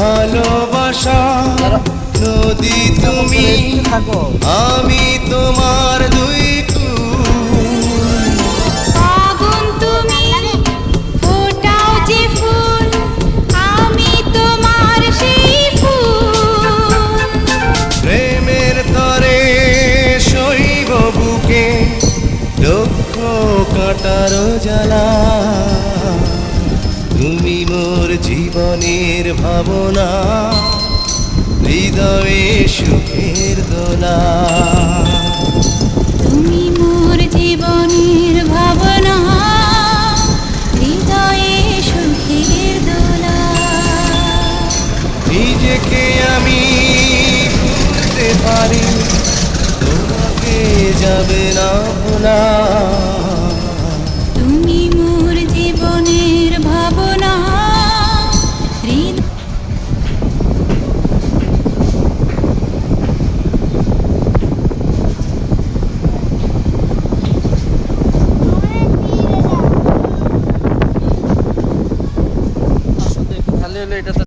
ভালোবাসা নদী তুমি, আমি তোমার দুই কুল। আগুন তুমি, ফোটাও যে ফুল, আমি তোমার সেই ফুল। প্রেমের তরে শৈব বুকে লক্ষ কাঁটার জ্বালা, তুমি মোর জীবনের ভাবনা, হৃদয়ে সুখের দোলা। তুমি মোর জীবনের ভাবনা, হৃদয়ে সুখের দোলা। নিজেকে আমি ভুলতে পারি, তোমাকে যাবে না ভোলা।